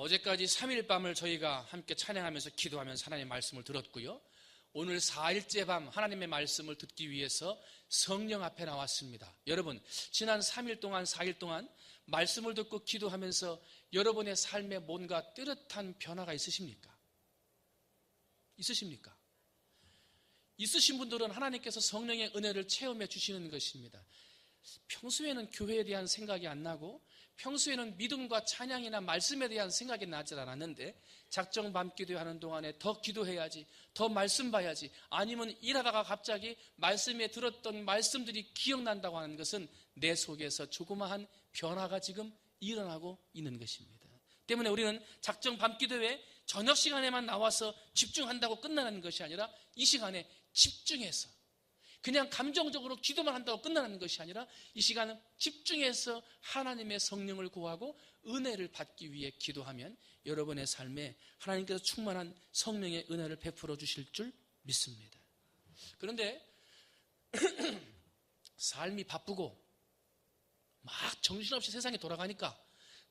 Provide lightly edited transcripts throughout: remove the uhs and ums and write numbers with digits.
어제까지 3일 밤을 저희가 함께 찬양하면서 기도하면서 하나님의 말씀을 들었고요. 오늘 4일째 밤 하나님의 말씀을 듣기 위해서 성령 앞에 나왔습니다. 여러분, 지난 3일 동안 4일 동안 말씀을 듣고 기도하면서 여러분의 삶에 뭔가 뚜렷한 변화가 있으십니까? 있으십니까? 있으신 분들은 하나님께서 성령의 은혜를 체험해 주시는 것입니다. 평소에는 교회에 대한 생각이 안 나고 평소에는 믿음과 찬양이나 말씀에 대한 생각이 나지 않았는데 작정 밤기도 하는 동안에 더 기도해야지, 더 말씀 봐야지, 아니면 일하다가 갑자기 말씀에 들었던 말씀들이 기억난다고 하는 것은 내 속에서 조그마한 변화가 지금 일어나고 있는 것입니다. 때문에 우리는 작정 밤기도에 저녁 시간에만 나와서 집중한다고 끝나는 것이 아니라 이 시간에 집중해서 그냥 감정적으로 기도만 한다고 끝나는 것이 아니라 이 시간은 집중해서 하나님의 성령을 구하고 은혜를 받기 위해 기도하면 여러분의 삶에 하나님께서 충만한 성령의 은혜를 베풀어 주실 줄 믿습니다. 그런데 삶이 바쁘고 막 정신없이 세상에 돌아가니까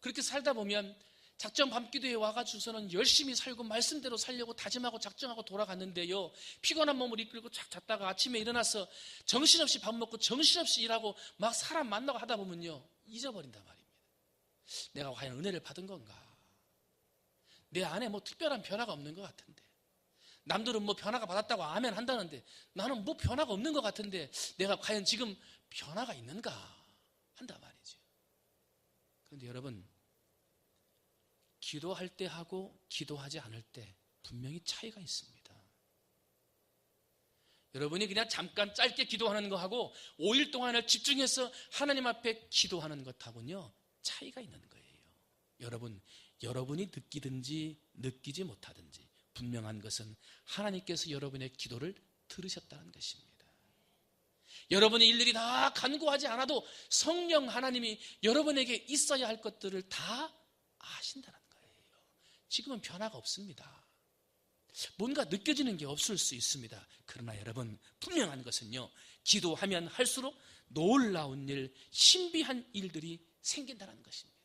그렇게 살다 보면 작정 밤기도에 와가지고서는 열심히 살고 말씀대로 살려고 다짐하고 작정하고 돌아갔는데요, 피곤한 몸을 이끌고 착 잤다가 아침에 일어나서 정신없이 밥 먹고 정신없이 일하고 막 사람 만나고 하다 보면요 잊어버린단 말입니다. 내가 과연 은혜를 받은 건가? 내 안에 뭐 특별한 변화가 없는 것 같은데, 남들은 뭐 변화가 받았다고 아멘 한다는데 나는 뭐 변화가 없는 것 같은데 내가 과연 지금 변화가 있는가 한단 말이죠. 그런데 여러분, 기도할 때 하고 기도하지 않을 때 분명히 차이가 있습니다. 여러분이 그냥 잠깐 짧게 기도하는 거하고 5일 동안을 집중해서 하나님 앞에 기도하는 것하고는요 차이가 있는 거예요. 여러분이 느끼든지 느끼지 못하든지 분명한 것은 하나님께서 여러분의 기도를 들으셨다는 것입니다. 여러분이 일일이 다 간구하지 않아도 성령 하나님이 여러분에게 있어야 할 것들을 다 아신다는 거예요. 지금은 변화가 없습니다. 뭔가 느껴지는 게 없을 수 있습니다. 그러나 여러분, 분명한 것은요, 기도하면 할수록 놀라운 일, 신비한 일들이 생긴다는 것입니다.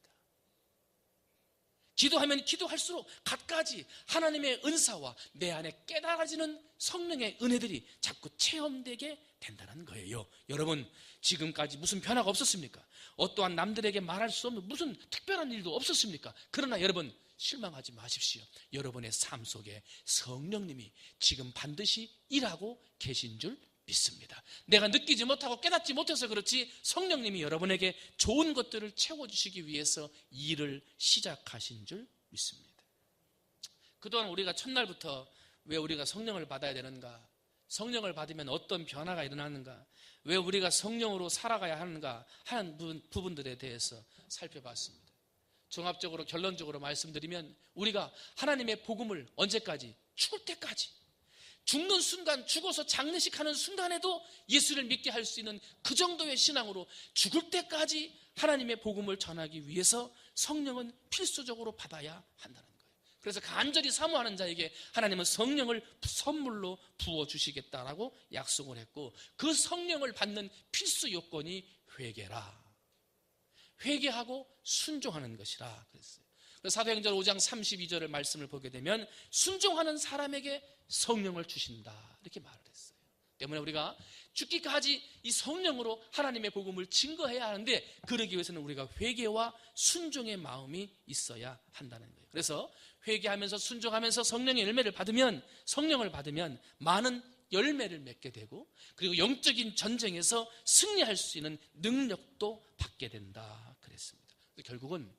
기도하면 기도할수록 갖가지 하나님의 은사와 내 안에 깨달아지는 성령의 은혜들이 자꾸 체험되게 된다는 거예요. 여러분, 지금까지 무슨 변화가 없었습니까? 어떠한 남들에게 말할 수 없는 무슨 특별한 일도 없었습니까? 그러나 여러분, 실망하지 마십시오. 여러분의 삶 속에 성령님이 지금 반드시 일하고 계신 줄 믿습니다. 내가 느끼지 못하고 깨닫지 못해서 그렇지 성령님이 여러분에게 좋은 것들을 채워주시기 위해서 일을 시작하신 줄 믿습니다. 그동안 우리가 첫날부터 왜 우리가 성령을 받아야 되는가, 성령을 받으면 어떤 변화가 일어나는가, 왜 우리가 성령으로 살아가야 하는가 하는 부분들에 대해서 살펴봤습니다. 종합적으로 결론적으로 말씀드리면 우리가 하나님의 복음을 언제까지? 죽을 때까지, 죽는 순간, 죽어서 장례식 하는 순간에도 예수를 믿게 할 수 있는 그 정도의 신앙으로 죽을 때까지 하나님의 복음을 전하기 위해서 성령은 필수적으로 받아야 한다는 거예요. 그래서 간절히 사모하는 자에게 하나님은 성령을 선물로 부어주시겠다라고 약속을 했고, 그 성령을 받는 필수 요건이 회개라, 회개하고 순종하는 것이라 그랬어요. 사도행전 5장 32절의 말씀을 보게 되면 순종하는 사람에게 성령을 주신다 이렇게 말을 했어요. 때문에 우리가 죽기까지 이 성령으로 하나님의 복음을 증거해야 하는데, 그러기 위해서는 우리가 회개와 순종의 마음이 있어야 한다는 거예요. 그래서 회개하면서 순종하면서 성령의 열매를 받으면, 성령을 받으면 많은 열매를 맺게 되고, 그리고 영적인 전쟁에서 승리할 수 있는 능력도 받게 된다 그랬습니다. 결국은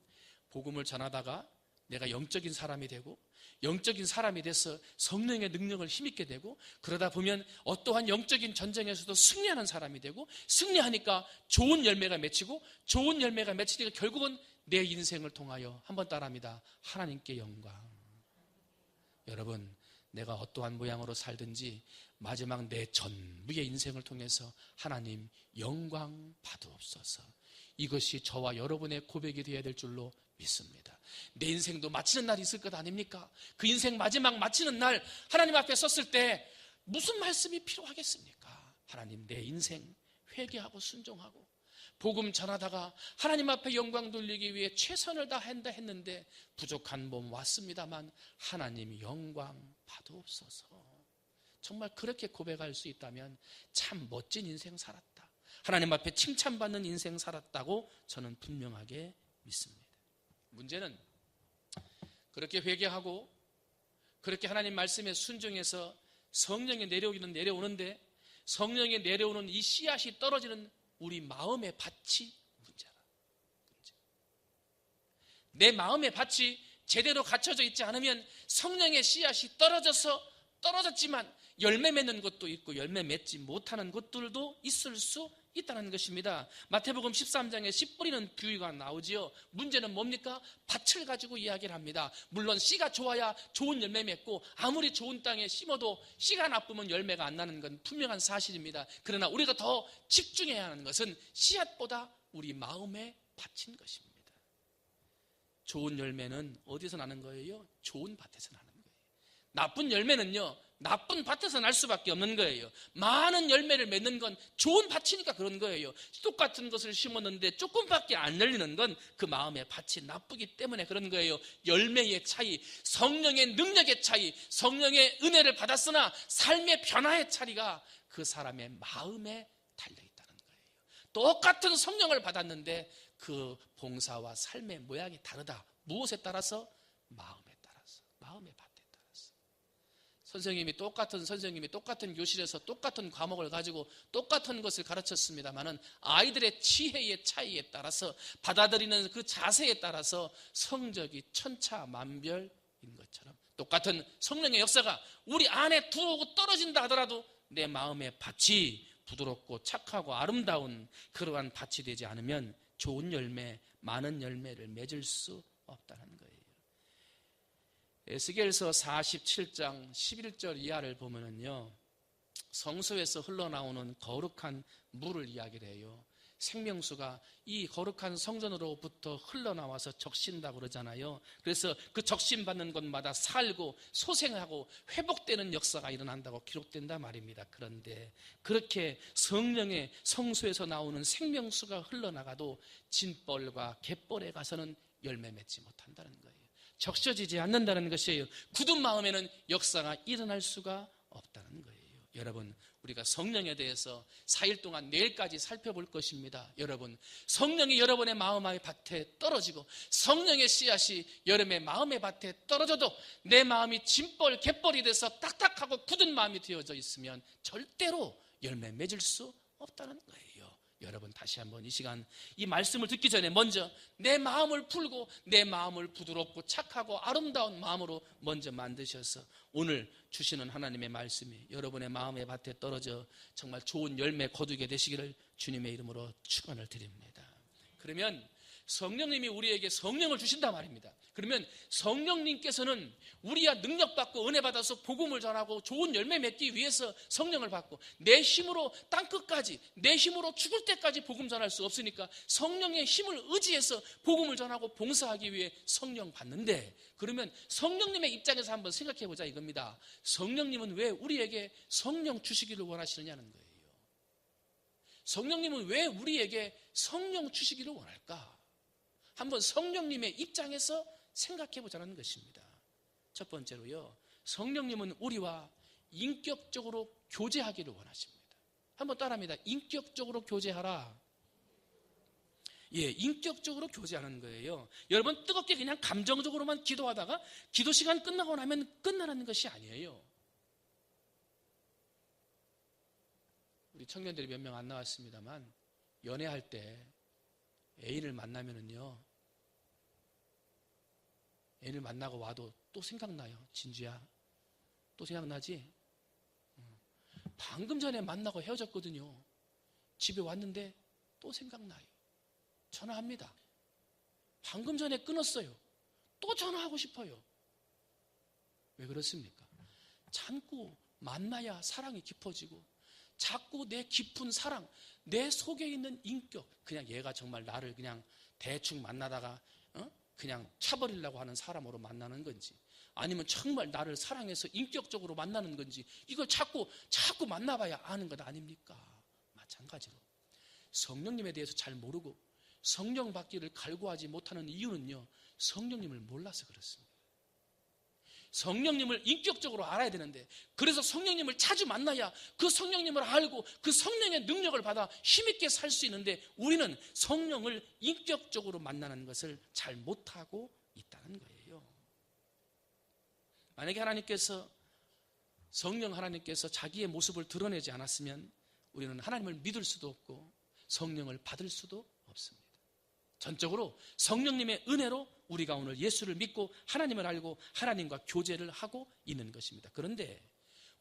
복음을 전하다가 내가 영적인 사람이 되고, 영적인 사람이 돼서 성령의 능력을 힘입게 되고, 그러다 보면 어떠한 영적인 전쟁에서도 승리하는 사람이 되고, 승리하니까 좋은 열매가 맺히고, 좋은 열매가 맺히니까 결국은 내 인생을 통하여, 한번 따라합니다, 하나님께 영광. 여러분, 내가 어떠한 모양으로 살든지 마지막 내 전부의 인생을 통해서 하나님 영광 받으옵소서, 이것이 저와 여러분의 고백이 되어야 될 줄로 믿습니다. 내 인생도 마치는 날이 있을 것 아닙니까? 그 인생 마지막 마치는 날 하나님 앞에 섰을 때 무슨 말씀이 필요하겠습니까? 하나님, 내 인생 회개하고 순종하고 복음 전하다가 하나님 앞에 영광 돌리기 위해 최선을 다한다 했는데 부족한 몸 왔습니다만 하나님 영광 받으옵소서. 정말 그렇게 고백할 수 있다면 참 멋진 인생 살았다, 하나님 앞에 칭찬받는 인생 살았다고 저는 분명하게 믿습니다. 문제는 그렇게 회개하고 그렇게 하나님 말씀에 순종해서 성령이 내려오기는 내려오는데 성령이 내려오는 이 씨앗이 떨어지는 우리 마음의 밭이 문제다. 내 마음의 밭이 제대로 갖춰져 있지 않으면 성령의 씨앗이 떨어졌지만 열매 맺는 것도 있고 열매 맺지 못하는 것들도 있을 수 있다는 것입니다. 마태복음 13장에 씨 뿌리는 비유가 나오지요. 문제는 뭡니까? 밭을 가지고 이야기를 합니다. 물론 씨가 좋아야 좋은 열매 맺고 아무리 좋은 땅에 심어도 씨가 나쁘면 열매가 안 나는 건 분명한 사실입니다. 그러나 우리가 더 집중해야 하는 것은 씨앗보다 우리 마음의 밭인 것입니다. 좋은 열매는 어디서 나는 거예요? 좋은 밭에서 나는 거예요. 나쁜 열매는요, 나쁜 밭에서 날 수밖에 없는 거예요. 많은 열매를 맺는 건 좋은 밭이니까 그런 거예요. 똑같은 것을 심었는데 조금밖에 안 열리는 건 그 마음의 밭이 나쁘기 때문에 그런 거예요. 열매의 차이, 성령의 능력의 차이, 성령의 은혜를 받았으나 삶의 변화의 차이가 그 사람의 마음에 달려있다는 거예요. 똑같은 성령을 받았는데 그 봉사와 삶의 모양이 다르다. 무엇에 따라서? 마음에 따라서, 마음의 밭에 따라서. 선생님이 똑같은 교실에서 똑같은 과목을 가지고 똑같은 것을 가르쳤습니다마는 아이들의 지혜의 차이에 따라서 받아들이는 그 자세에 따라서 성적이 천차만별인 것처럼 똑같은 성령의 역사가 우리 안에 들어오고 떨어진다 하더라도 내 마음의 밭이 부드럽고 착하고 아름다운 그러한 밭이 되지 않으면 좋은 열매, 많은 열매를 맺을 수 없다는 거예요. 에스겔서 47장 11절 이하를 보면은요, 성소에서 흘러나오는 거룩한 물을 이야기를 해요. 생명수가 이 거룩한 성전으로부터 흘러나와서 적신다고 그러잖아요. 그래서 그 적신받는 곳마다 살고 소생하고 회복되는 역사가 일어난다고 기록된다 말입니다. 그런데 그렇게 성령의 성소에서 나오는 생명수가 흘러나가도 진벌과 갯벌에 가서는 열매 맺지 못한다는 거예요. 적셔지지 않는다는 것이에요. 굳은 마음에는 역사가 일어날 수가 없다는 거예요. 여러분, 우리가 성령에 대해서 4일 동안 내일까지 살펴볼 것입니다. 여러분, 성령이 여러분의 마음의 밭에 떨어지고 성령의 씨앗이 여러분의 마음의 밭에 떨어져도 내 마음이 진벌, 갯벌이 돼서 딱딱하고 굳은 마음이 되어져 있으면 절대로 열매 맺을 수 없다는 거예요. 여러분, 다시 한번 이 시간 이 말씀을 듣기 전에 먼저 내 마음을 풀고 내 마음을 부드럽고 착하고 아름다운 마음으로 먼저 만드셔서 오늘 주시는 하나님의 말씀이 여러분의 마음의 밭에 떨어져 정말 좋은 열매 거두게 되시기를 주님의 이름으로 축원을 드립니다. 그러면 성령님이 우리에게 성령을 주신단 말입니다. 그러면 성령님께서는 우리가 능력받고 은혜 받아서 복음을 전하고 좋은 열매 맺기 위해서 성령을 받고 내 힘으로 땅끝까지 내 힘으로 죽을 때까지 복음 전할 수 없으니까 성령의 힘을 의지해서 복음을 전하고 봉사하기 위해 성령 받는데, 그러면 성령님의 입장에서 한번 생각해 보자 이겁니다. 성령님은 왜 우리에게 성령 주시기를 원하시느냐는 거예요. 성령님은 왜 우리에게 성령 주시기를 원할까? 한번 성령님의 입장에서 생각해 보자는 것입니다. 첫 번째로요, 성령님은 우리와 인격적으로 교제하기를 원하십니다. 한번 따라합니다. 인격적으로 교제하라. 예, 인격적으로 교제하는 거예요. 여러분, 뜨겁게 그냥 감정적으로만 기도하다가 기도 시간 끝나고 나면 끝나는 것이 아니에요. 우리 청년들이 몇 명 안 나왔습니다만 연애할 때 애인을 만나면은요, 애인을 만나고 와도 또 생각나요. 진주야, 또 생각나지? 방금 전에 만나고 헤어졌거든요. 집에 왔는데 또 생각나요. 전화합니다. 방금 전에 끊었어요. 또 전화하고 싶어요. 왜 그렇습니까? 자꾸 만나야 사랑이 깊어지고 자꾸 내 깊은 사랑, 내 속에 있는 인격, 그냥 얘가 정말 나를 그냥 대충 만나다가 그냥 차버리려고 하는 사람으로 만나는 건지, 아니면 정말 나를 사랑해서 인격적으로 만나는 건지, 이걸 자꾸 만나봐야 아는 것 아닙니까? 마찬가지로 성령님에 대해서 잘 모르고 성령 받기를 갈구하지 못하는 이유는요, 성령님을 몰라서 그렇습니다. 성령님을 인격적으로 알아야 되는데, 그래서 성령님을 자주 만나야 그 성령님을 알고 그 성령의 능력을 받아 힘있게 살 수 있는데, 우리는 성령을 인격적으로 만나는 것을 잘 못하고 있다는 거예요. 만약에 성령 하나님께서 자기의 모습을 드러내지 않았으면 우리는 하나님을 믿을 수도 없고 성령을 받을 수도 없습니다. 전적으로 성령님의 은혜로 우리가 오늘 예수를 믿고 하나님을 알고 하나님과 교제를 하고 있는 것입니다. 그런데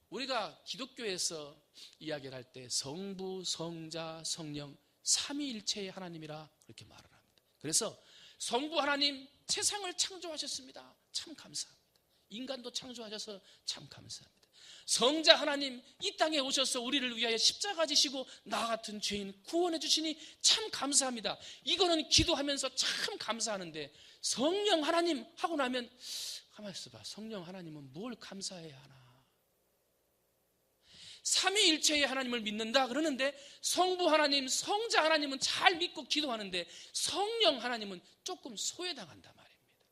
우리가 기독교에서 이야기를 할 때 성부, 성자, 성령 삼위일체의 하나님이라 그렇게 말을 합니다. 그래서 성부 하나님 세상을 창조하셨습니다. 참 감사합니다. 인간도 창조하셔서 참 감사합니다. 성자 하나님 이 땅에 오셔서 우리를 위하여 십자가 지시고 나 같은 죄인 구원해 주시니 참 감사합니다. 이거는 기도하면서 참 감사하는데, 성령 하나님 하고 나면 가만히 있어봐. 성령 하나님은 뭘 감사해야 하나? 삼위일체의 하나님을 믿는다 그러는데 성부 하나님, 성자 하나님은 잘 믿고 기도하는데 성령 하나님은 조금 소외당한단 말입니다.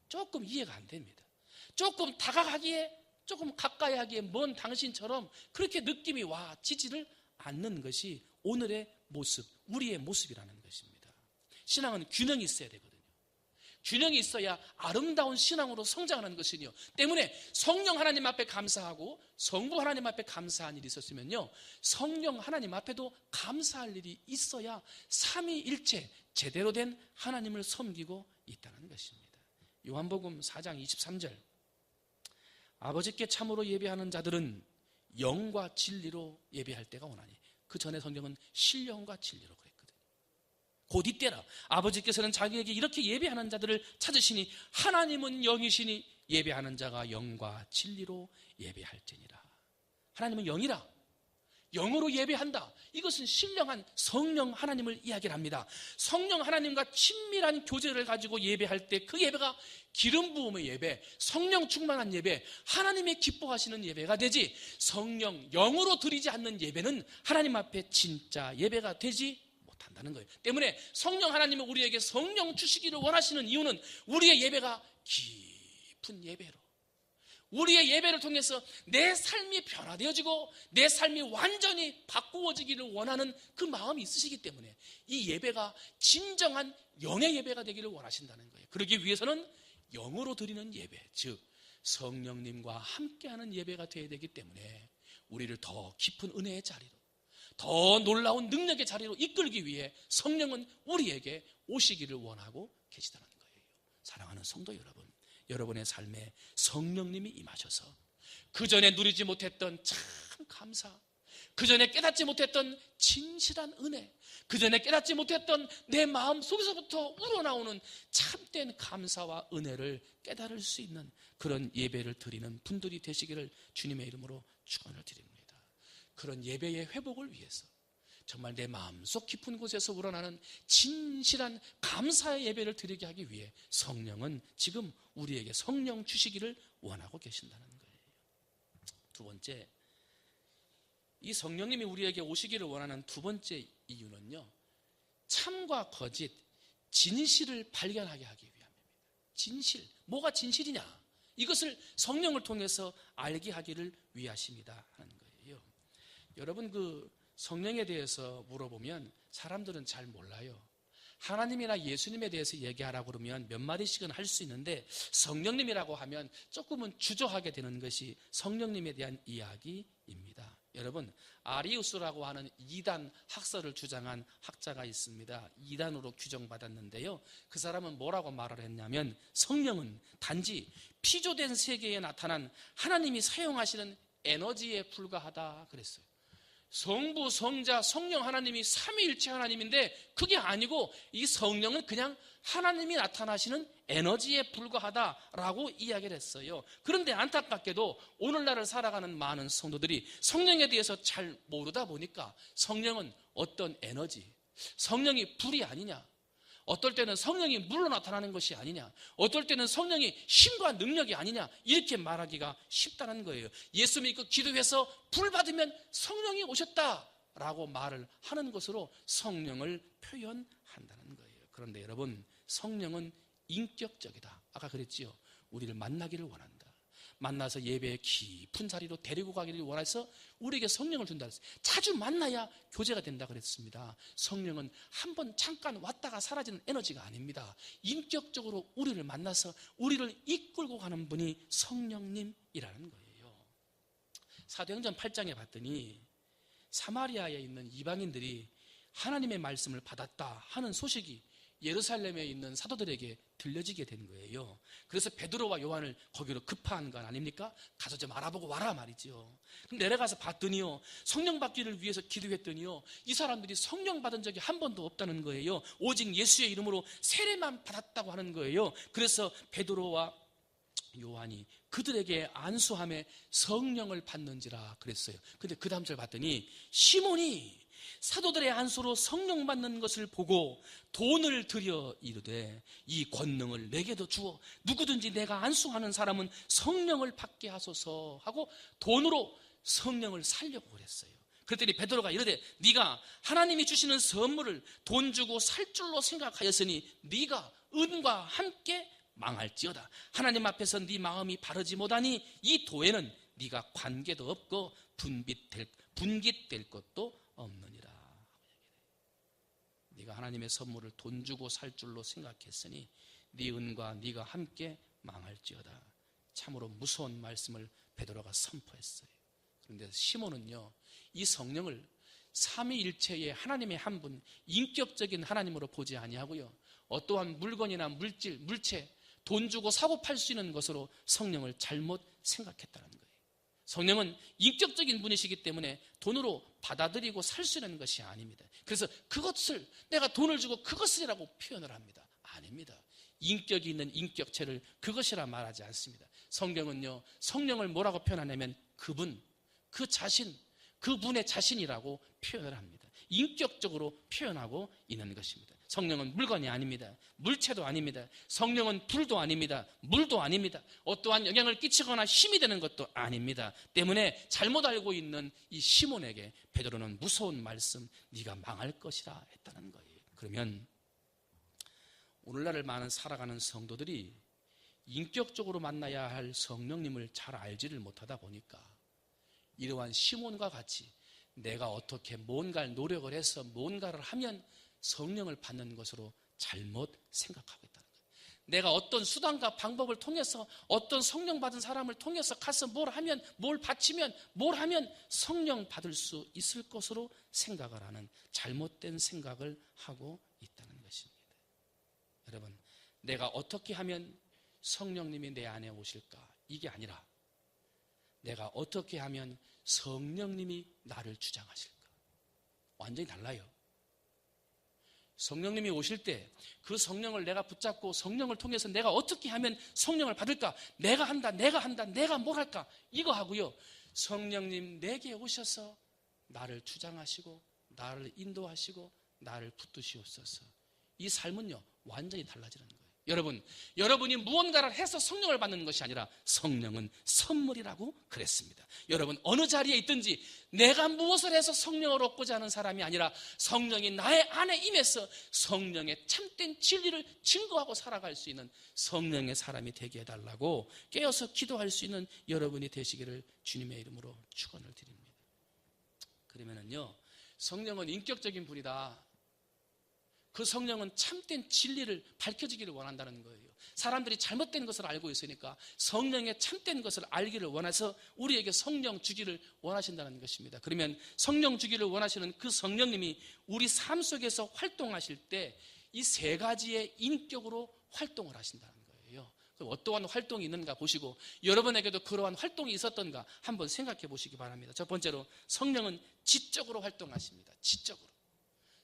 조금 이해가 안 됩니다. 조금 다가가기에, 조금 가까이 하기에 먼 당신처럼 그렇게 느낌이 와지지를 않는 것이 오늘의 모습, 우리의 모습이라는 것입니다. 신앙은 균형이 있어야 되거든요. 균형이 있어야 아름다운 신앙으로 성장하는 것이요. 때문에 성령 하나님 앞에 감사하고 성부 하나님 앞에 감사한 일이 있었으면요, 성령 하나님 앞에도 감사할 일이 있어야 삼위일체 제대로 된 하나님을 섬기고 있다는 것입니다. 요한복음 4장 23절, 아버지께 참으로 예배하는 자들은 영과 진리로 예배할 때가 오나니, 그 전에 성경은 신령과 진리로 그랬거든요. 곧 이때라 아버지께서는 자기에게 이렇게 예배하는 자들을 찾으시니 하나님은 영이시니 예배하는 자가 영과 진리로 예배할지니라. 하나님은 영이라, 영으로 예배한다. 이것은 신령한 성령 하나님을 이야기를 합니다. 성령 하나님과 친밀한 교제를 가지고 예배할 때 그 예배가 기름 부음의 예배, 성령 충만한 예배, 하나님의 기뻐하시는 예배가 되지, 성령 영으로 드리지 않는 예배는 하나님 앞에 진짜 예배가 되지 못한다는 거예요. 때문에 성령 하나님은 우리에게 성령 주시기를 원하시는 이유는 우리의 예배가 깊은 예배로, 우리의 예배를 통해서 내 삶이 변화되어지고 내 삶이 완전히 바꾸어지기를 원하는 그 마음이 있으시기 때문에 이 예배가 진정한 영의 예배가 되기를 원하신다는 거예요. 그러기 위해서는 영으로 드리는 예배, 즉 성령님과 함께하는 예배가 되어야 되기 때문에 우리를 더 깊은 은혜의 자리로, 더 놀라운 능력의 자리로 이끌기 위해 성령은 우리에게 오시기를 원하고 계시다는 거예요. 사랑하는 성도 여러분, 여러분의 삶에 성령님이 임하셔서 그전에 누리지 못했던 참 감사, 그전에 깨닫지 못했던 진실한 은혜, 그전에 깨닫지 못했던 내 마음 속에서부터 우러나오는 참된 감사와 은혜를 깨달을 수 있는 그런 예배를 드리는 분들이 되시기를 주님의 이름으로 축원을 드립니다. 그런 예배의 회복을 위해서 정말 내 마음속 깊은 곳에서 우러나는 진실한 감사의 예배를 드리게 하기 위해 성령은 지금 우리에게 성령 주시기를 원하고 계신다는 거예요. 두 번째, 이 성령님이 우리에게 오시기를 원하는 두 번째 이유는요, 참과 거짓, 진실을 발견하게 하기 위함입니다. 진실, 뭐가 진실이냐? 이것을 성령을 통해서 알게 하기를 위하십니다 하는 거예요. 여러분, 성령에 대해서 물어보면 사람들은 잘 몰라요. 하나님이나 예수님에 대해서 얘기하라고 그러면 몇 마디씩은 할 수 있는데, 성령님이라고 하면 조금은 주저하게 되는 것이 성령님에 대한 이야기입니다. 여러분, 아리우스라고 하는 이단 학설을 주장한 학자가 있습니다. 이단으로 규정받았는데요, 그 사람은 뭐라고 말을 했냐면 성령은 단지 피조된 세계에 나타난 하나님이 사용하시는 에너지에 불과하다 그랬어요. 성부, 성자, 성령 하나님이 삼위일체 하나님인데 그게 아니고 이 성령은 그냥 하나님이 나타나시는 에너지에 불과하다라고 이야기를 했어요. 그런데 안타깝게도 오늘날을 살아가는 많은 성도들이 성령에 대해서 잘 모르다 보니까 성령은 어떤 에너지, 성령이 불이 아니냐, 어떨 때는 성령이 물로 나타나는 것이 아니냐, 어떨 때는 성령이 힘과 능력이 아니냐, 이렇게 말하기가 쉽다는 거예요. 예수 믿고 기도해서 불 받으면 성령이 오셨다, 라고 말을 하는 것으로 성령을 표현한다는 거예요. 그런데 여러분, 성령은 인격적이다. 아까 그랬지요. 우리를 만나기를 원한다. 만나서 예배의 깊은 자리로 데리고 가기를 원해서 우리에게 성령을 준다 그랬어요. 자주 만나야 교제가 된다 그랬습니다. 성령은 한번 잠깐 왔다가 사라지는 에너지가 아닙니다. 인격적으로 우리를 만나서 우리를 이끌고 가는 분이 성령님이라는 거예요. 사도행전 8장에 봤더니 사마리아에 있는 이방인들이 하나님의 말씀을 받았다 하는 소식이 예루살렘에 있는 사도들에게 들려지게 된 거예요. 그래서 베드로와 요한을 거기로 급파한 건 아닙니까? 가서 좀 알아보고 와라 말이죠. 그럼 내려가서 봤더니요, 성령 받기를 위해서 기도했더니요, 이 사람들이 성령 받은 적이 한 번도 없다는 거예요. 오직 예수의 이름으로 세례만 받았다고 하는 거예요. 그래서 베드로와 요한이 그들에게 안수함에 성령을 받는지라 그랬어요. 근데 그 다음 절 봤더니 시몬이 사도들의 안수로 성령 받는 것을 보고 돈을 들여 이르되 이 권능을 내게도 주어 누구든지 내가 안수하는 사람은 성령을 받게 하소서 하고 돈으로 성령을 살려고 그랬어요. 그랬더니 베드로가 이르되 네가 하나님이 주시는 선물을 돈 주고 살 줄로 생각하였으니 네가 은과 함께 망할지어다. 하나님 앞에서 네 마음이 바르지 못하니 이 도에는 네가 관계도 없고 분깃될 것도 없느니라. 네가 하나님의 선물을 돈 주고 살 줄로 생각했으니 네 은과 네가 함께 망할지어다. 참으로 무서운 말씀을 베드로가 선포했어요. 그런데 시몬은요, 이 성령을 삼위일체의 하나님의 한 분, 인격적인 하나님으로 보지 아니하고요, 어떠한 물건이나 물질, 물체, 돈 주고 사고 팔 수 있는 것으로 성령을 잘못 생각했다는 거예요. 성령은 인격적인 분이시기 때문에 돈으로 받아들이고 살 수 있는 것이 아닙니다. 그래서 그것을 내가 돈을 주고 그것이라고 표현을 합니다. 아닙니다. 인격이 있는 인격체를 그것이라 말하지 않습니다. 성경은요, 성령을 뭐라고 표현하냐면 그분, 그 자신, 그분의 자신이라고 표현을 합니다. 인격적으로 표현하고 있는 것입니다. 성령은 물건이 아닙니다. 물체도 아닙니다. 성령은 불도 아닙니다. 물도 아닙니다. 어떠한 영향을 끼치거나 힘이 되는 것도 아닙니다. 때문에 잘못 알고 있는 이 시몬에게 베드로는 무서운 말씀, 네가 망할 것이라 했다는 거예요. 그러면 오늘날을 많은 살아가는 성도들이 인격적으로 만나야 할 성령님을 잘 알지를 못하다 보니까 이러한 시몬과 같이 내가 어떻게 뭔가를 노력을 해서 뭔가를 하면 성령을 받는 것으로 잘못 생각하고 있다는 거예요. 내가 어떤 수단과 방법을 통해서 어떤 성령 받은 사람을 통해서 가서 뭘 하면, 뭘 바치면, 뭘 하면 성령 받을 수 있을 것으로 생각을 하는 잘못된 생각을 하고 있다는 것입니다. 여러분, 내가 어떻게 하면 성령님이 내 안에 오실까? 이게 아니라 내가 어떻게 하면 성령님이 나를 주장하실까? 완전히 달라요. 성령님이 오실 때 그 성령을 내가 붙잡고 성령을 통해서 내가 어떻게 하면 성령을 받을까? 내가 한다, 내가 뭘 할까? 이거 하고요. 성령님 내게 오셔서 나를 주장하시고 나를 인도하시고 나를 붙드시옵소서. 이 삶은요, 완전히 달라지는 거예요. 여러분이 무언가를 해서 성령을 받는 것이 아니라 성령은 선물이라고 그랬습니다. 여러분, 어느 자리에 있든지 내가 무엇을 해서 성령을 얻고자 하는 사람이 아니라 성령이 나의 안에 임해서 성령의 참된 진리를 증거하고 살아갈 수 있는 성령의 사람이 되게 해달라고 깨어서 기도할 수 있는 여러분이 되시기를 주님의 이름으로 축원을 드립니다. 그러면은요, 성령은 인격적인 분이다. 그 성령은 참된 진리를 밝혀지기를 원한다는 거예요. 사람들이 잘못된 것을 알고 있으니까 성령의 참된 것을 알기를 원해서 우리에게 성령 주기를 원하신다는 것입니다. 그러면 성령 주기를 원하시는 그 성령님이 우리 삶 속에서 활동하실 때 이 세 가지의 인격으로 활동을 하신다는 거예요. 그럼 어떠한 활동이 있는가 보시고 여러분에게도 그러한 활동이 있었던가 한번 생각해 보시기 바랍니다. 첫 번째로 성령은 지적으로 활동하십니다. 지적으로.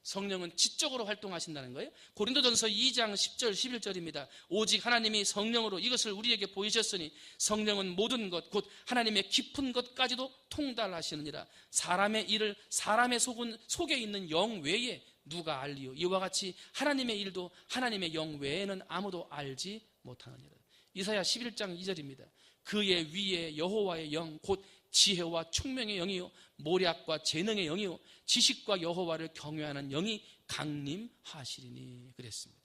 성령은 지적으로 활동하신다는 거예요. 고린도전서 2장 10절 11절입니다. 오직 하나님이 성령으로 이것을 우리에게 보이셨으니 성령은 모든 것 곧 하나님의 깊은 것까지도 통달하시느니라. 사람의 일을 사람의 속에 있는 영 외에 누가 알리요? 이와 같이 하나님의 일도 하나님의 영 외에는 아무도 알지 못하느니라. 이사야 11장 2절입니다. 그의 위에 여호와의 영 곧 지혜와 총명의 영이요 모략과 재능의 영이요 지식과 여호와를 경외하는 영이 강림하시리니 그랬습니다.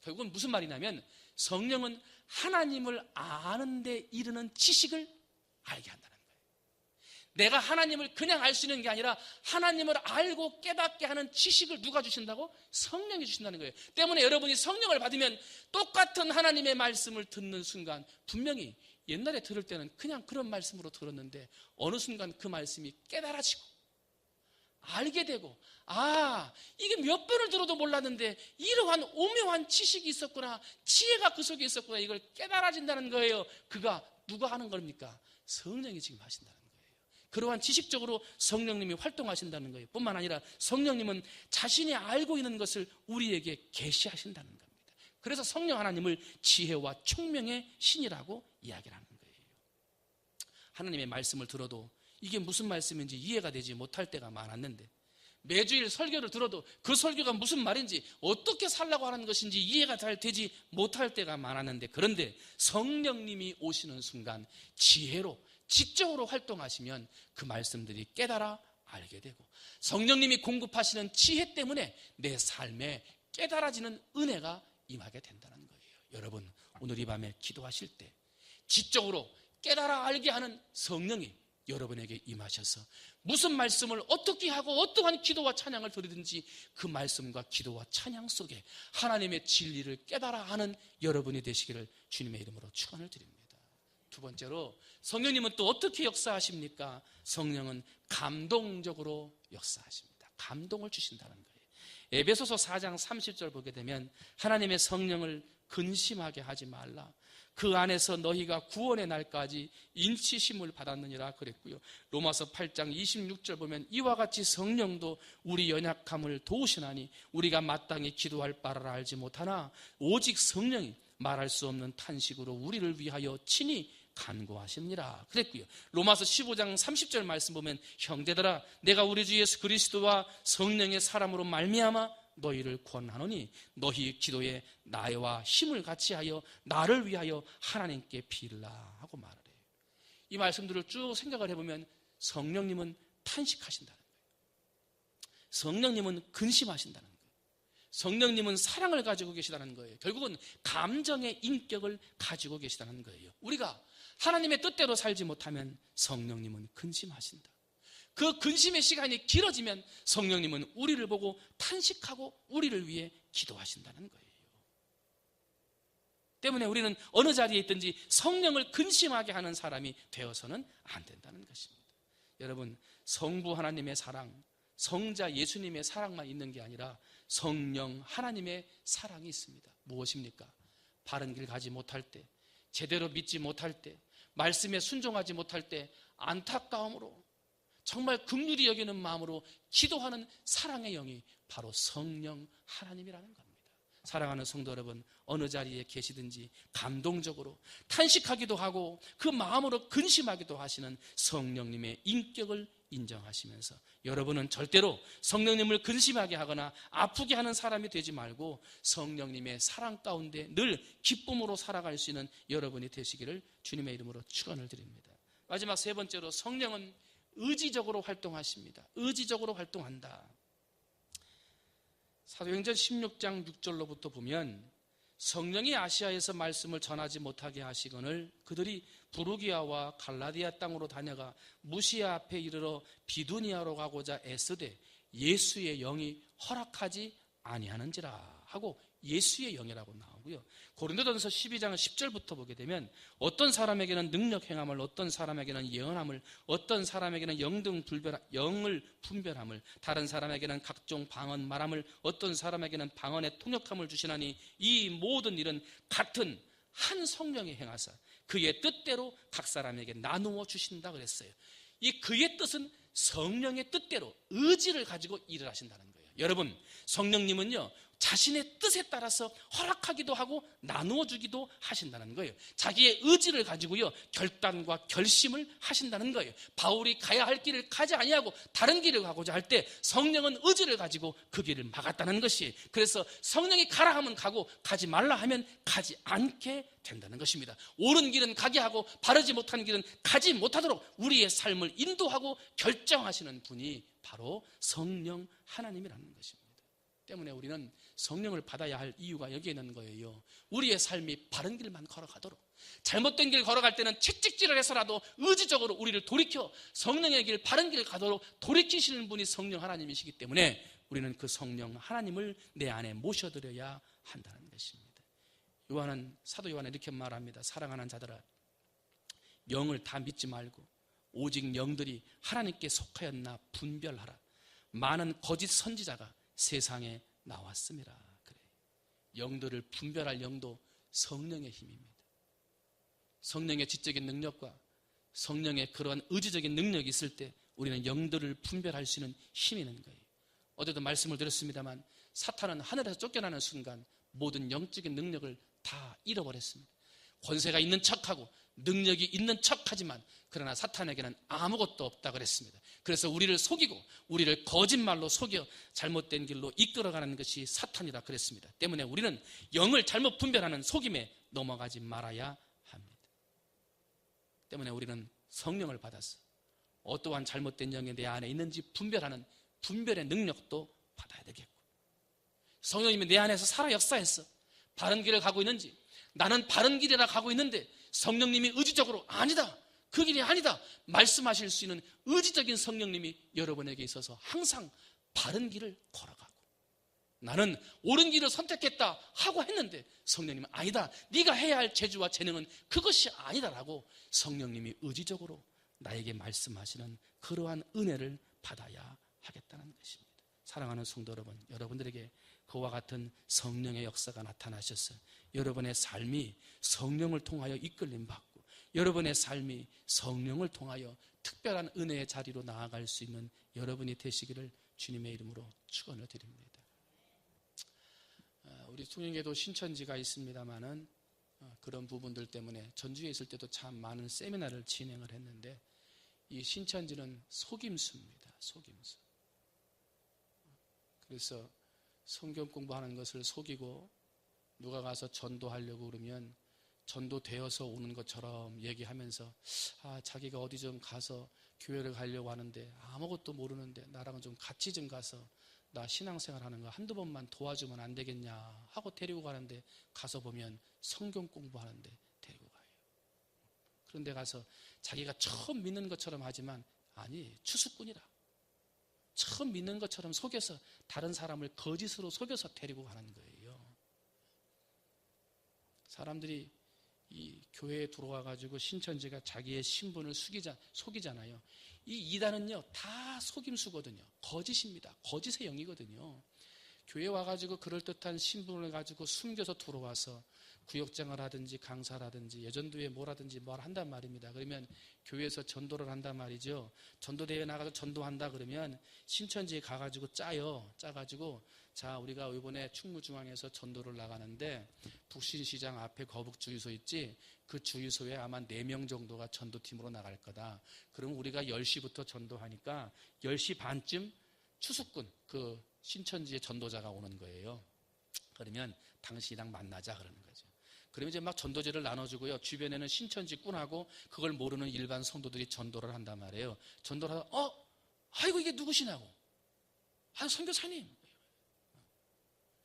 결국은 무슨 말이냐면 성령은 하나님을 아는 데 이르는 지식을 알게 한다는 거예요. 내가 하나님을 그냥 알 수 있는 게 아니라 하나님을 알고 깨닫게 하는 지식을 누가 주신다고? 성령이 주신다는 거예요. 때문에 여러분이 성령을 받으면 똑같은 하나님의 말씀을 듣는 순간 분명히 옛날에 들을 때는 그냥 그런 말씀으로 들었는데 어느 순간 그 말씀이 깨달아지고 알게 되고 이게 몇 번을 들어도 몰랐는데 이러한 오묘한 지식이 있었구나, 지혜가 그 속에 있었구나, 이걸 깨달아진다는 거예요. 그가 누가 하는 겁니까? 성령이 지금 하신다는 거예요. 그러한 지식적으로 성령님이 활동하신다는 거예요. 뿐만 아니라 성령님은 자신이 알고 있는 것을 우리에게 계시하신다는 겁니다. 그래서 성령 하나님을 지혜와 총명의 신이라고 이야기를 하는 거예요. 하나님의 말씀을 들어도 이게 무슨 말씀인지 이해가 되지 못할 때가 많았는데 매주일 설교를 들어도 그 설교가 무슨 말인지 어떻게 살라고 하는 것인지 이해가 잘 되지 못할 때가 많았는데 그런데 성령님이 오시는 순간 지혜로 지적으로 활동하시면 그 말씀들이 깨달아 알게 되고 성령님이 공급하시는 지혜 때문에 내 삶에 깨달아지는 은혜가 임하게 된다는 거예요. 여러분 오늘 이 밤에 기도하실 때 지적으로 깨달아 알게 하는 성령이 여러분에게 임하셔서 무슨 말씀을 어떻게 하고 어떠한 기도와 찬양을 드리든지 그 말씀과 기도와 찬양 속에 하나님의 진리를 깨달아 하는 여러분이 되시기를 주님의 이름으로 축원을 드립니다. 두 번째로 성령님은 또 어떻게 역사하십니까? 성령은 감동적으로 역사하십니다. 감동을 주신다는 거예요. 에베소서 4장 30절 보게 되면 하나님의 성령을 근심하게 하지 말라. 그 안에서 너희가 구원의 날까지 인치심을 받았느니라 그랬고요. 로마서 8장 26절 보면 이와 같이 성령도 우리 연약함을 도우시나니 우리가 마땅히 기도할 바를 알지 못하나 오직 성령이 말할 수 없는 탄식으로 우리를 위하여 친히 간구하십니다 그랬고요. 로마서 15장 30절 말씀 보면 형제들아 내가 우리 주 예수 그리스도와 성령의 사람으로 말미암아 너희를 권하노니 너희 기도에 나와 힘을 같이 하여 나를 위하여 하나님께 빌라 하고 말을 해요. 이 말씀들을 쭉 생각을 해보면 성령님은 탄식하신다는 거예요. 성령님은 근심하신다는 거예요. 성령님은 사랑을 가지고 계시다는 거예요. 결국은 감정의 인격을 가지고 계시다는 거예요. 우리가 하나님의 뜻대로 살지 못하면 성령님은 근심하신다. 그 근심의 시간이 길어지면 성령님은 우리를 보고 탄식하고 우리를 위해 기도하신다는 거예요. 때문에 우리는 어느 자리에 있든지 성령을 근심하게 하는 사람이 되어서는 안 된다는 것입니다. 여러분 성부 하나님의 사랑, 성자 예수님의 사랑만 있는 게 아니라 성령 하나님의 사랑이 있습니다. 무엇입니까? 바른 길 가지 못할 때, 제대로 믿지 못할 때, 말씀에 순종하지 못할 때 안타까움으로 정말 긍휼히 여기는 마음으로 기도하는 사랑의 영이 바로 성령 하나님이라는 겁니다. 사랑하는 성도 여러분, 어느 자리에 계시든지 감동적으로 탄식하기도 하고 그 마음으로 근심하기도 하시는 성령님의 인격을 인정하시면서 여러분은 절대로 성령님을 근심하게 하거나 아프게 하는 사람이 되지 말고 성령님의 사랑 가운데 늘 기쁨으로 살아갈 수 있는 여러분이 되시기를 주님의 이름으로 축원을 드립니다. 마지막 세 번째로 성령은 의지적으로 활동하십니다. 의지적으로 활동한다. 사도행전 16장 6절로부터 보면 성령이 아시아에서 말씀을 전하지 못하게 하시거늘 그들이 부르기아와 갈라디아 땅으로 다녀가 무시아 앞에 이르러 비두니아로 가고자 애쓰되 예수의 영이 허락하지 아니하는지라 하고 예수의 영이라고 나오고요. 고린도전서 12장 10절부터 보게 되면 어떤 사람에게는 능력 행함을, 어떤 사람에게는 예언함을, 어떤 사람에게는 영을 분별함을, 다른 사람에게는 각종 방언 말함을, 어떤 사람에게는 방언의 통역함을 주시나니 이 모든 일은 같은 한 성령이 행하사 그의 뜻대로 각 사람에게 나누어 주신다 그랬어요. 이 그의 뜻은 성령의 뜻대로 의지를 가지고 일을 하신다는 거예요. 여러분 성령님은요 자신의 뜻에 따라서 허락하기도 하고 나누어 주기도 하신다는 거예요. 자기의 의지를 가지고요, 결단과 결심을 하신다는 거예요. 바울이 가야 할 길을 가지 아니하고 다른 길을 가고자 할 때 성령은 의지를 가지고 그 길을 막았다는 것이, 그래서 성령이 가라 하면 가고 가지 말라 하면 가지 않게 된다는 것입니다. 옳은 길은 가게 하고 바르지 못한 길은 가지 못하도록 우리의 삶을 인도하고 결정하시는 분이 바로 성령 하나님이라는 것입니다. 때문에 우리는 성령을 받아야 할 이유가 여기에 있는 거예요. 우리의 삶이 바른 길만 걸어가도록, 잘못된 길 걸어갈 때는 채찍질을 해서라도 의지적으로 우리를 돌이켜 성령의 길, 바른 길 가도록 돌이키시는 분이 성령 하나님이시기 때문에 우리는 그 성령 하나님을 내 안에 모셔드려야 한다는 것입니다. 사도 요한은 이렇게 말합니다. 사랑하는 자들아, 영을 다 믿지 말고 오직 영들이 하나님께 속하였나 분별하라. 많은 거짓 선지자가 세상에 나왔습니다. 그래. 영들을 분별할 영도 성령의 힘입니다. 성령의 지적인 능력과 성령의 그러한 의지적인 능력이 있을 때 우리는 영들을 분별할 수 있는 힘이 있는 거예요. 어제도 말씀을 드렸습니다만 사탄은 하늘에서 쫓겨나는 순간 모든 영적인 능력을 다 잃어버렸습니다. 권세가 있는 척하고 능력이 있는 척하지만 그러나 사탄에게는 아무것도 없다 그랬습니다. 그래서 우리를 속이고 우리를 거짓말로 속여 잘못된 길로 이끌어가는 것이 사탄이라 그랬습니다. 때문에 우리는 영을 잘못 분별하는 속임에 넘어가지 말아야 합니다. 때문에 우리는 성령을 받아서 어떠한 잘못된 영이 내 안에 있는지 분별하는 분별의 능력도 받아야 되겠고, 성령님이 내 안에서 살아 역사했어. 바른 길을 가고 있는지, 나는 바른 길이라 가고 있는데 성령님이 의지적으로 아니다, 그 길이 아니다 말씀하실 수 있는 의지적인 성령님이 여러분에게 있어서 항상 바른 길을 걸어가고, 나는 옳은 길을 선택했다 하고 했는데 성령님은 아니다, 네가 해야 할 재주와 재능은 그것이 아니다라고 성령님이 의지적으로 나에게 말씀하시는 그러한 은혜를 받아야 하겠다는 것입니다. 사랑하는 성도 여러분, 여러분들에게 그와 같은 성령의 역사가 나타나셔서 여러분의 삶이 성령을 통하여 이끌림 받고 여러분의 삶이 성령을 통하여 특별한 은혜의 자리로 나아갈 수 있는 여러분이 되시기를 주님의 이름으로 축원을 드립니다. 우리 통영에도 신천지가 있습니다만은 그런 부분들 때문에 전주에 있을 때도 참 많은 세미나를 진행을 했는데, 이 신천지는 속임수입니다. 속임수. 그래서 성경 공부하는 것을 속이고 누가 가서 전도하려고 그러면 전도되어서 오는 것처럼 얘기하면서 자기가 어디 좀 가서 교회를 가려고 하는데 아무것도 모르는데 나랑 좀 같이 좀 가서 나 신앙생활 하는 거 한두 번만 도와주면 안 되겠냐 하고 데리고 가는데, 가서 보면 성경 공부하는데 데리고 가요. 그런데 가서 자기가 처음 믿는 것처럼 하지만 아니, 추수꾼이라. 처음 믿는 것처럼 속여서 다른 사람을 거짓으로 속여서 데리고 가는 거예요. 사람들이 이 교회에 들어와가지고 신천지가 자기의 신분을 속이잖아요. 이 이단은요, 다 속임수거든요. 거짓입니다. 거짓의 영이거든요. 교회에 와가지고 그럴듯한 신분을 가지고 숨겨서 들어와서 구역장을 하든지 강사를 하든지 예전도에 뭐라든지 뭘 한단 말입니다. 그러면 교회에서 전도를 한단 말이죠. 전도대회 나가서 전도한다 그러면 신천지에 가가지고 짜가지고 자, 우리가 이번에 충무중앙에서 전도를 나가는데 북신시장 앞에 거북주유소 있지? 그 주유소에 아마 4명 정도가 전도팀으로 나갈 거다. 그럼 우리가 10시부터 전도하니까 10시 반쯤 추수꾼, 그 신천지의 전도자가 오는 거예요. 그러면 당신이랑 만나자 그러는 거죠. 그러면 이제 막 전도제를 나눠주고요. 주변에는 신천지 꾼하고 그걸 모르는 일반 성도들이 전도를 한단 말이에요. 전도를 하다 아이고 이게 누구시냐고. 선교사님.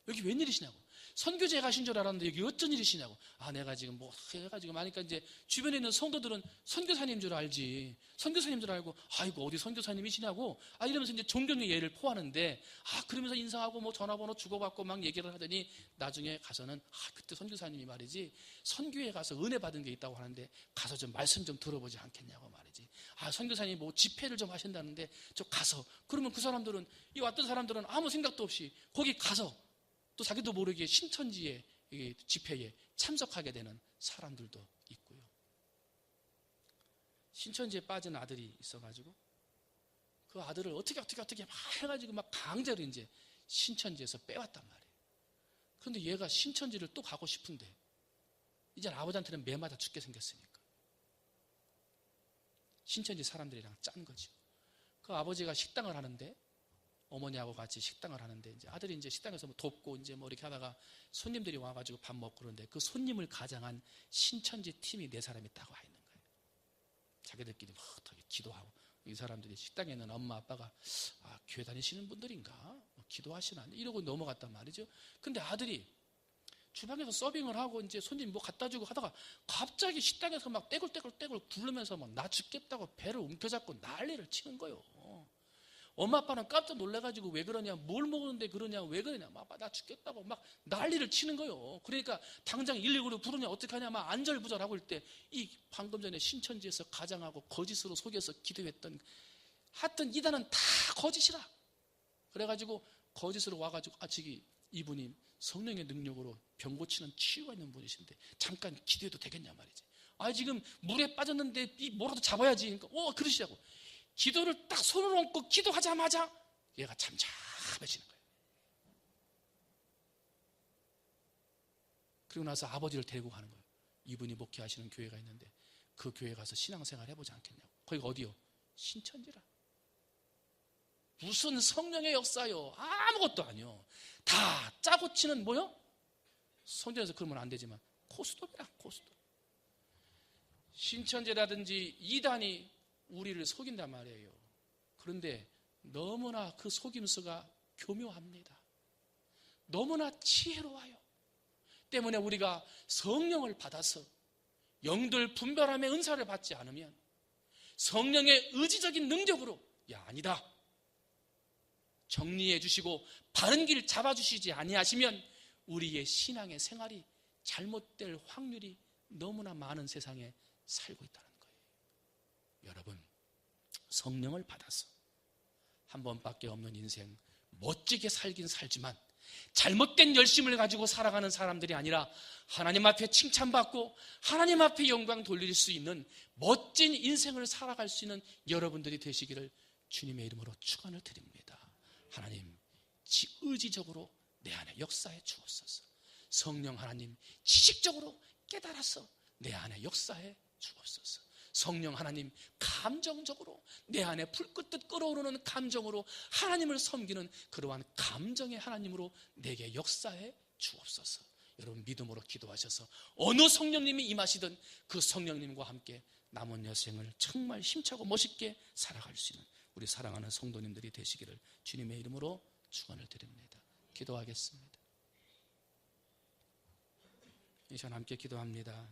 여기 웬일이시냐고. 선교제 가신 줄 알았는데 여기 어쩐 일이시냐고. 내가 지금 뭐 해가지고 하니까 이제 주변에 있는 성도들은 선교사님 줄 알지. 선교사님 줄 알고 아이고 어디 선교사님이시냐고. 이러면서 이제 존경의 예를 포하는데 그러면서 인사하고 뭐 전화번호 주고받고 막 얘기를 하더니 나중에 가서는 그때 선교사님이 말이지 선교에 가서 은혜 받은 게 있다고 하는데 가서 좀 말씀 좀 들어보지 않겠냐고 말이지. 선교사님이 뭐 집회를 좀 하신다는데 저 가서. 그러면 그 사람들은, 이 왔던 사람들은 아무 생각도 없이 거기 가서 또 자기도 모르게 신천지의 집회에 참석하게 되는 사람들도 있고요. 신천지에 빠진 아들이 있어가지고 그 아들을 어떻게 막 해가지고 막 강제로 이제 신천지에서 빼왔단 말이에요. 그런데 얘가 신천지를 또 가고 싶은데 이제 아버지한테는 매마다 죽게 생겼으니까 신천지 사람들이랑 짠 거죠. 그 아버지가 식당을 하는데 어머니하고 같이 식당을 하는데 이제 아들이 이제 식당에서 뭐 돕고 이제 뭐 이렇게 하다가 손님들이 와가지고 밥 먹고 그러는데 그 손님을 가장한 신천지 팀이 4사람이 딱 와 있는 거예요. 자기들끼리 막 되게 기도하고 이 사람들이 식당에 있는 엄마 아빠가 교회 다니시는 분들인가 기도하시나 이러고 넘어갔단 말이죠. 근데 아들이 주방에서 서빙을 하고 이제 손님 뭐 갖다 주고 하다가 갑자기 식당에서 막 떼굴떼굴 굴르면서 막 나 죽겠다고 배를 움켜잡고 난리를 치는 거예요. 엄마 아빠는 깜짝 놀라가지고 왜 그러냐, 뭘 먹었는데 그러냐, 왜 그러냐, 아빠 나 죽겠다고 막 난리를 치는 거예요. 그러니까 당장 119를 부르냐 어떻게 하냐 막 안절부절하고 있을 때 이 방금 전에 신천지에서 가장하고 거짓으로 속여서 기도했던 하여튼 이단은 다 거짓이라 그래가지고 거짓으로 와가지고 저기 이분이 성령의 능력으로 병 고치는 치유가 있는 분이신데 잠깐 기도해도 되겠냐 말이지. 지금 물에 빠졌는데 이 뭐라도 잡아야지. 그러니까 그러시자고 기도를 딱 손을 얹고 기도하자마자 얘가 잠잠해지는 거예요. 그리고 나서 아버지를 데리고 가는 거예요. 이분이 목회하시는 교회가 있는데 그 교회 가서 신앙생활 해보지 않겠냐고. 거기가 어디요? 신천지라. 무슨 성령의 역사요? 아무것도 아니요. 다 짜고 치는 뭐요? 성전에서 그러면 안 되지만 코스톱이라 코스톱. 신천지라든지 이단이 우리를 속인단 말이에요. 그런데 너무나 그 속임수가 교묘합니다. 너무나 지혜로워요. 때문에 우리가 성령을 받아서 영들 분별함의 은사를 받지 않으면 성령의 의지적인 능력으로 아니다. 정리해 주시고 바른 길 잡아주시지 아니하시면 우리의 신앙의 생활이 잘못될 확률이 너무나 많은 세상에 살고 있다는 거예요. 여러분, 성령을 받아서 한 번밖에 없는 인생 멋지게 살긴 살지만 잘못된 열심을 가지고 살아가는 사람들이 아니라 하나님 앞에 칭찬받고 하나님 앞에 영광 돌릴 수 있는 멋진 인생을 살아갈 수 있는 여러분들이 되시기를 주님의 이름으로 축원을 드립니다. 하나님, 의지적으로 내 안에 역사해 주옵소서. 성령 하나님, 지식적으로 깨달아서 내 안에 역사해 주옵소서. 성령 하나님, 감정적으로 내 안에 불끈 끓어오르는 감정으로 하나님을 섬기는 그러한 감정의 하나님으로 내게 역사해 주옵소서. 여러분 믿음으로 기도하셔서 어느 성령님이 임하시든 그 성령님과 함께 남은 여생을 정말 힘차고 멋있게 살아갈 수 있는 우리 사랑하는 성도님들이 되시기를 주님의 이름으로 축원을 드립니다. 기도하겠습니다. 이 시간 함께 기도합니다.